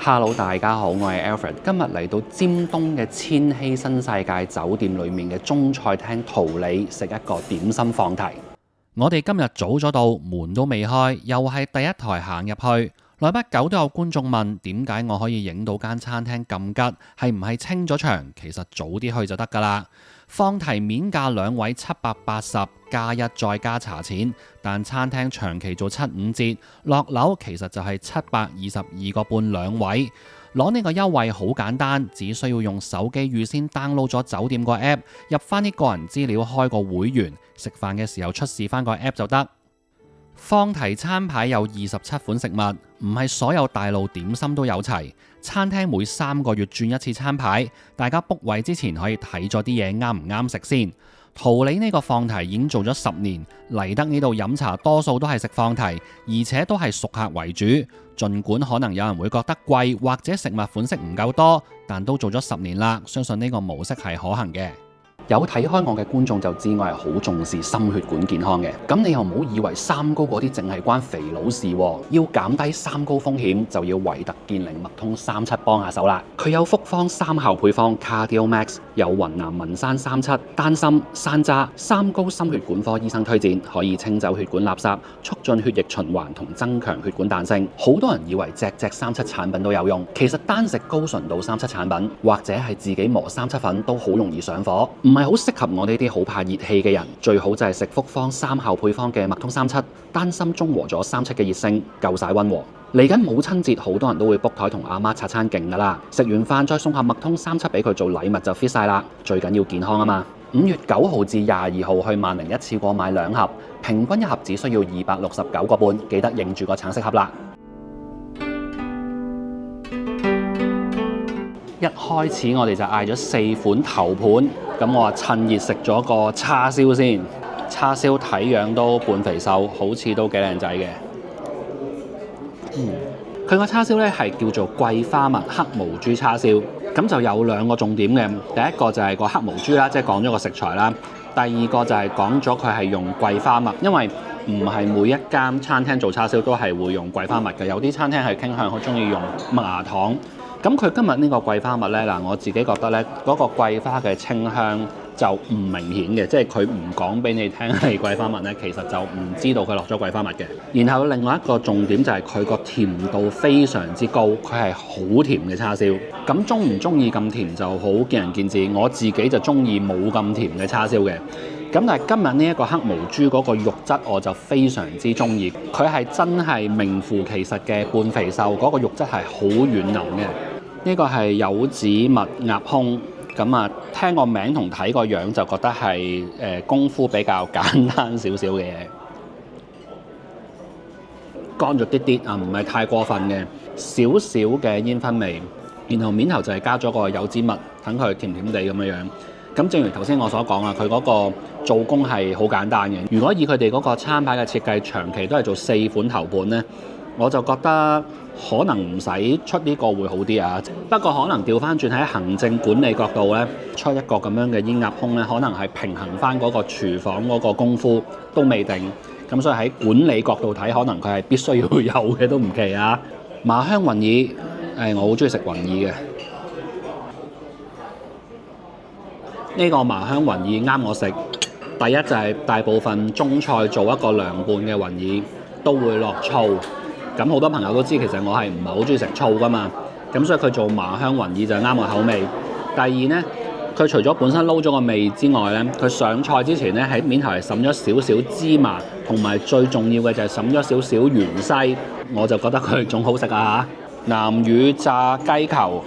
Hello， 大家好，我係 Alfred， 今日嚟到尖東嘅千禧新世界酒店裏面嘅中菜廳桃李食一個點心放題。我哋今日早咗到，門都未開，又係第一台行入去。來不久都有觀眾問點解我可以影到間餐廳咁吉，係唔係清咗場？其實早啲去就得㗎啦。放題面價兩位780加一再加茶錢，但餐廳長期做75折，落樓其實就係722個半兩位。攞呢個優惠好簡單，只需要用手機預先 download 咗酒店個 app， 入翻啲個人資料，開個會員，食飯嘅時候出示翻個 app 就得。放題餐牌有27款食物，唔係所有大路點心都有齊。餐廳每3個月轉一次餐牌，大家 book 位之前可以睇咗啲嘢啱唔啱食先。桃李呢個放題已經做咗10年，嚟得呢度飲茶多數都係食放題，而且都係熟客為主。儘管可能有人會覺得貴或者食物款式唔夠多，但都做咗10年啦，相信呢個模式係可行嘅。有睇開我嘅觀眾就知我係好重視心血管健康嘅，咁你又唔好以為三高嗰啲淨係關肥佬事喎，要減低三高風險就要維特健靈麥通37幫下手啦。佢有複方3效配方 Cardio Max， 有雲南文山37、丹參、山楂，三高心血管科醫生推薦，可以清走血管垃圾，促進血液循環同增強血管彈性。好多人以為隻37產品都有用，其實單食高純度37產品或者係自己磨37粉都好容易上火。唔係好適合我呢啲好怕熱氣嘅人，最好就係食複方3效配方嘅麥通37，丹參中和咗37嘅熱性，夠晒溫和。嚟緊母親節，好多人都會 book 台同阿媽拆餐勁噶啦，食完飯再送下麥通37俾佢做禮物就 fit 晒啦。最緊要健康啊嘛！5月9號至22號去萬寧一次過買2盒，平均一盒只需要269個半，記得認住個橙色盒啦。一開始我哋就嗌咗4款頭盤，咁我話趁熱食咗個叉燒先。叉燒睇樣都半肥瘦，好似都幾靚仔嘅。佢個叉燒咧係叫做桂花蜜黑毛豬叉燒，咁就有2個重點嘅。第一個就係個黑毛豬啦，即係講咗個食材啦。第二個就係講咗佢係用桂花蜜，因為唔係每一間餐廳做叉燒都係會用桂花蜜嘅，有啲餐廳係傾向好中意用麥芽糖。咁佢今日呢個桂花蜜呢，我自己覺得呢嗰個桂花嘅清香就唔明顯嘅，即係佢唔講俾你聽係桂花蜜呢，其實就唔知道佢落咗桂花蜜嘅。然後另外一個重點就係佢個甜度非常之高，佢係好甜嘅叉燒。咁中唔中意咁甜就好見仁見智，我自己就中意冇咁甜嘅叉燒嘅。咁但係今日呢一個黑毛豬嗰個肉質我就非常之中意，佢係真係名副其實嘅半肥瘦，嗰個肉質係好軟腍嘅。呢個係柚子蜜鴨胸，咁啊聽個名同睇個樣就覺得係功夫比較簡單少少嘅嘢，乾咗啲啲啊，唔係太過分嘅，少少嘅煙燻味，然後面頭就係加咗個柚子蜜，等佢甜甜地咁樣樣。咁正如頭先我所講啊，佢嗰個做工係好簡單嘅。如果以佢哋嗰個餐牌嘅設計，長期都係做4款頭盤呢，我就覺得可能唔使出呢個會好啲啊。不過可能調翻轉喺行政管理角度呢，出一個咁樣嘅煙鴨胸呢，可能係平衡翻嗰個廚房嗰個功夫都未定。咁所以喺管理角度睇，可能佢係必須要有嘅都唔奇啊。麻香雲耳，我好中意食雲耳嘅。呢個麻香雲耳啱我食。第一就係大部分中菜做一個涼拌嘅雲耳都會落醋。咁好多朋友都知，其實我係唔係好中意食醋噶嘛，咁所以佢做麻香雲耳就啱我口味。第二呢，佢除咗本身撈咗個味之外呢，佢上菜之前呢，喺面頭係滲咗少少芝麻，同埋最重要嘅就係滲咗少少芫茜，我就覺得佢仲好食啊！南乳炸雞球，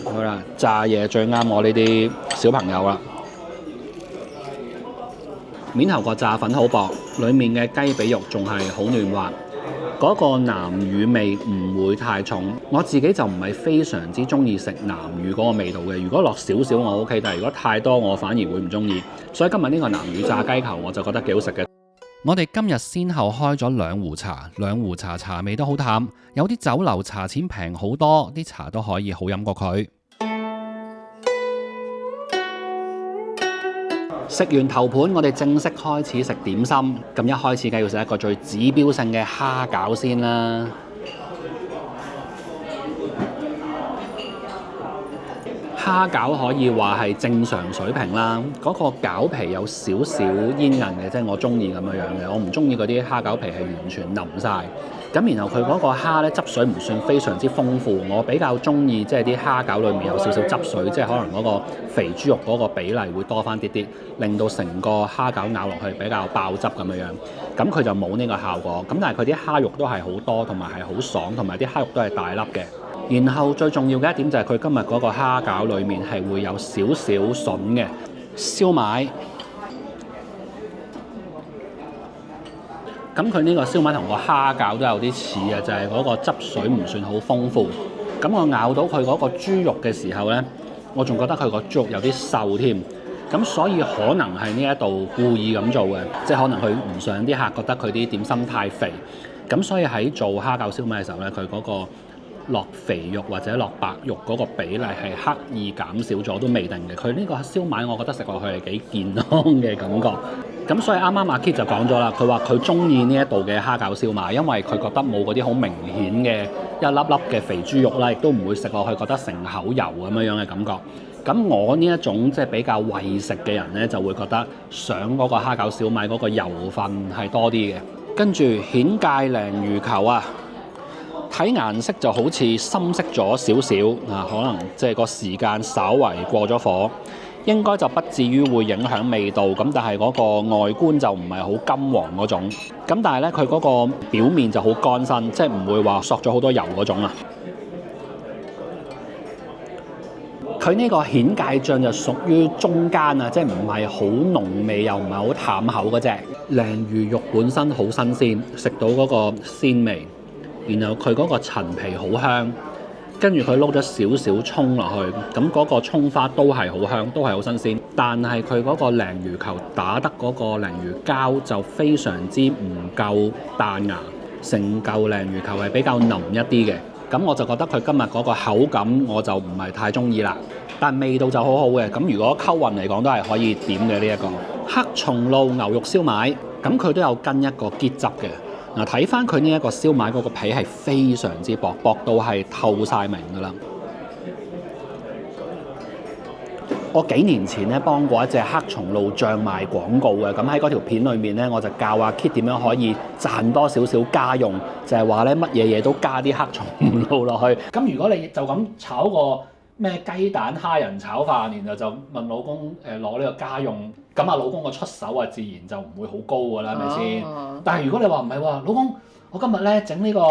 好啦，炸嘢最啱我呢啲小朋友啦。面頭個炸粉好薄，裡面嘅雞髀肉仲係好嫩滑。嗰個南乳味唔會太重，我自己就唔係非常之中意食南乳嗰個味道嘅。如果落少少我 OK，但係如果太多我反而會唔中意。所以今日呢個南乳炸雞球我就覺得幾好食嘅。我哋今日先後開咗2壺茶，2壺茶茶味都好淡，有啲酒樓茶錢平好多，啲茶都可以好飲過佢。食完頭盤，我哋正式開始食點心。咁一開始梗係要食一個最指標性嘅蝦餃先啦。蝦餃可以話係正常水平啦，嗰個餃皮有少少煙韌嘅，即係我中意咁樣樣嘅。我唔中意嗰啲蝦餃皮係完全腍晒。咁然後佢嗰個蝦咧汁水唔算非常之豐富，我比較中意即係啲蝦餃裡面有少少汁水，即係可能嗰個肥豬肉嗰個比例會多翻啲啲，令到成個蝦餃咬落去比較爆汁咁樣樣。咁佢就冇呢個效果。咁但係佢啲蝦肉都係好多，同埋係好爽，同埋啲蝦肉都係大粒嘅。然後最重要嘅一點就係佢今日嗰個蝦餃裡面係會有少少筍嘅燒賣。咁佢呢個燒賣同個蝦餃都有啲似嘅，就係嗰個汁水唔算好豐富。咁我咬到佢嗰個豬肉嘅時候呢，我仲覺得佢個豬肉有啲瘦添。咁所以可能係呢一度故意咁做嘅，即係可能佢唔想啲客覺得佢啲點心太肥。咁所以喺做蝦餃燒賣嘅時候呢，佢嗰個落肥肉或者落白肉嗰個比例係刻意減少咗都未定嘅。佢呢個燒賣我覺得食落去係幾健康嘅感覺。咁所以啱啱阿 Kit 就講咗啦，佢話佢中意呢一度嘅蝦餃燒賣，因為佢覺得冇嗰啲好明顯嘅一粒粒嘅肥豬肉啦，亦都唔會食落去覺得成口油咁樣樣嘅感覺。咁我呢一種即係比較為食嘅人呢，就會覺得想嗰個蝦餃燒賣嗰個油分係多啲嘅。跟住顯界鯪魚球啊，睇顏色就好似深色咗少少啊，可能即係個時間稍為過咗火。應該就不至於會影響味道，咁但係嗰個外觀就唔係好金黃嗰種，咁但係咧佢嗰個表面就好乾身，即係唔會話索咗好多油嗰種啊。佢呢個顯界醬就屬於中間啊，即係唔係好濃味又唔係好淡口嗰隻。鯪魚肉本身好新鮮，食到嗰個鮮味，然後佢嗰個陳皮好香。跟住佢撈咗少少葱落去，咁嗰個葱花都係好香，都係好新鮮。但係佢嗰個鯪魚球打得嗰個鯪魚膠就非常之唔夠彈牙，成嚿鯪魚球係比較腍一啲嘅。咁我就覺得佢今日嗰個口感我就唔係太中意啦，但味道就好好嘅。咁如果溝運嚟講都係可以點嘅呢一個黑松露牛肉燒賣，咁佢都有跟一個結汁嘅。嗱，睇翻佢呢一個燒賣嗰個皮係非常之薄，薄到係透晒明㗎啦。我幾年前咧幫過一隻黑松露醬賣廣告嘅，咁喺嗰條片裏面咧，我就教阿 Kit 點樣可以賺多少少家用，就係話咧乜嘢嘢都加啲黑松露落去。咁如果你就咁炒個咩雞蛋蝦仁炒飯，然後就問老公攞呢個家用，咁啊老公個出手啊自然就唔會好高㗎啦，係咪先？但係如果你話唔係喎，老公，我今日咧整呢個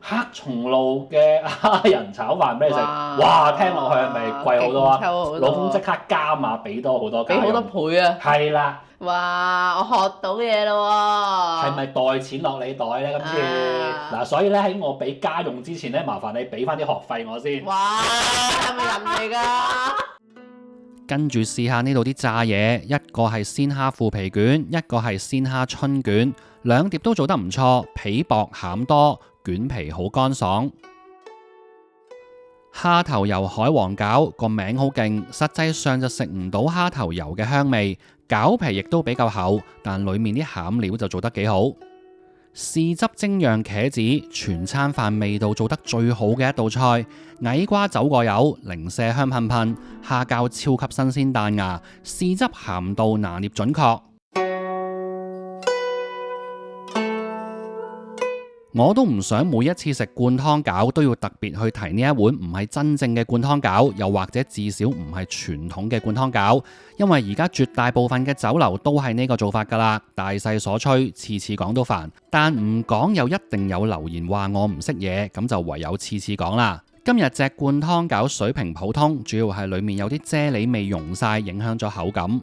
黑松露嘅蝦仁炒飯俾你食，哇！聽落去係咪貴好多啊？老公即刻加碼俾多好多，俾好多倍啊！係啦，哇！我學到嘢咯喎！係咪袋錢落你袋咧？今次嗱，所以咧喺我俾家用之前咧，麻煩你俾翻啲學費我先。哇！係咪人嚟㗎？跟住試下呢度啲炸嘢，一個係鮮蝦腐皮卷，一個係鮮蝦春卷，兩碟都做得唔錯，皮薄餡多，卷皮好乾爽。蝦頭油海皇餃個名好勁，實際上就食唔到蝦頭油嘅香味，餃皮亦都比較厚，但裡面啲餡料就做得幾好。豉汁蒸釀茄子，全餐飯味道做得最好嘅一道菜。矮瓜走過油，零舍香噴噴，蝦餃超級新鮮彈牙，豉汁鹹度拿捏準確。我都唔想每一次食灌湯餃都要特別去提呢一碗唔係真正嘅灌湯餃，又或者至少唔係傳統嘅灌湯餃，因為而家絕大部分嘅酒樓都係呢個做法㗎啦，大勢所趨，次次講都煩，但唔講又一定有留言話我唔識嘢，咁就唯有次次講啦。今日隻灌湯餃水平普通，主要係裡面有啲啫喱味溶晒，影響咗口感。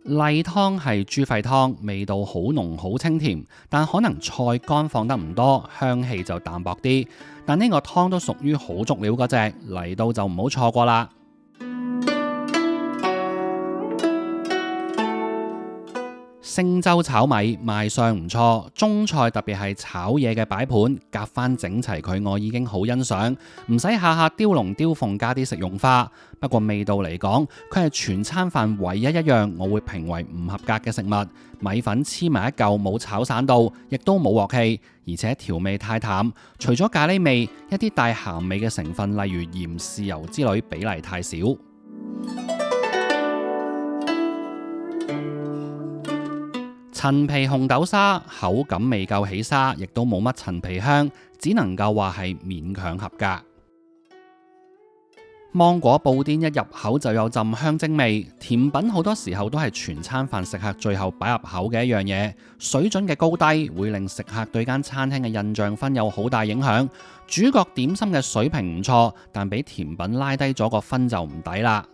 例湯係豬肺湯，味道好濃好清甜，但可能菜乾放得唔多，香氣就淡薄啲。但呢個湯都屬於好足料嗰隻，嚟到就唔好錯過啦。星洲炒米賣相唔錯，中菜特別係炒嘢嘅擺盤夾翻整齊佢，我已經好欣賞，唔使下下雕龍雕鳳加啲食用花。不過味道嚟講，佢係全餐飯唯一一樣我會評為唔合格嘅食物。米粉黐埋一嚿，冇炒散到，亦都冇鑊氣，而且調味太淡。除咗咖喱味，一啲帶鹹味嘅成分，例如鹽、豉油之類，比例太少。陳皮紅豆沙口感未夠起沙，亦都冇乜陳皮香，只能夠話係勉強合格。芒果布甸一入口就有陣香精味，甜品好多時候都係全餐飯食客最後擺入口嘅一樣嘢。水準嘅高低會令食客對間餐廳嘅印象分有好大影響。主角點心嘅水平唔錯，但俾甜品拉低咗個分就唔抵啦。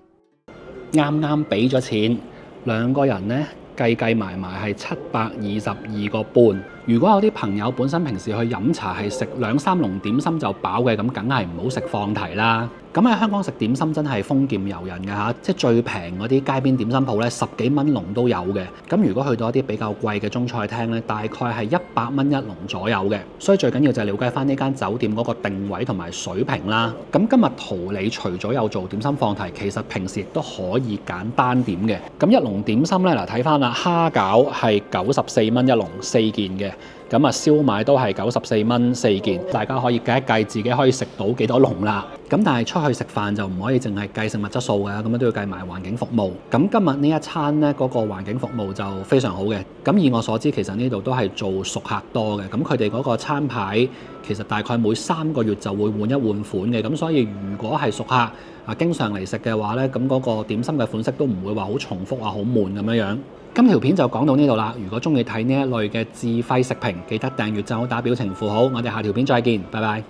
啱啱俾咗錢，兩個人呢，計埋係722個半。如果有啲朋友本身平時去飲茶係食2-3籠點心就飽嘅，咁梗係唔好食放題啦。咁喺香港食點心真係豐儉由人嘅嚇，即係最平嗰啲街邊點心鋪咧10幾蚊籠都有嘅。咁如果去到一啲比較貴嘅中菜廳咧，大概係100蚊一籠左右嘅。所以最緊要就係了解翻呢間酒店嗰個定位同埋水平啦。咁今日桃李除咗有做點心放題，其實平時亦都可以揀單點嘅。咁一籠點心咧，嗱睇翻啦，蝦餃係94蚊一籠4件嘅。咁啊，燒賣都係94蚊4件，大家可以計一計自己可以食到幾多籠啦。咁但係出去食飯就唔可以淨係計食物質素嘅，咁樣都要計埋環境服務。咁今日呢一餐呢，嗰個環境服務就非常好嘅。咁以我所知，其實呢度都係做熟客多嘅。咁佢哋嗰個餐牌其實大概每3個月就會換一換款嘅。咁所以如果係熟客經常嚟食嘅話呢，咁嗰個點心嘅款式都唔會話好重複好悶咁樣樣。今條片就講到呢度啦。如果中意睇呢一類嘅自費食評，記得訂閱、讚好、打表情符號。我哋下條片再見，拜拜。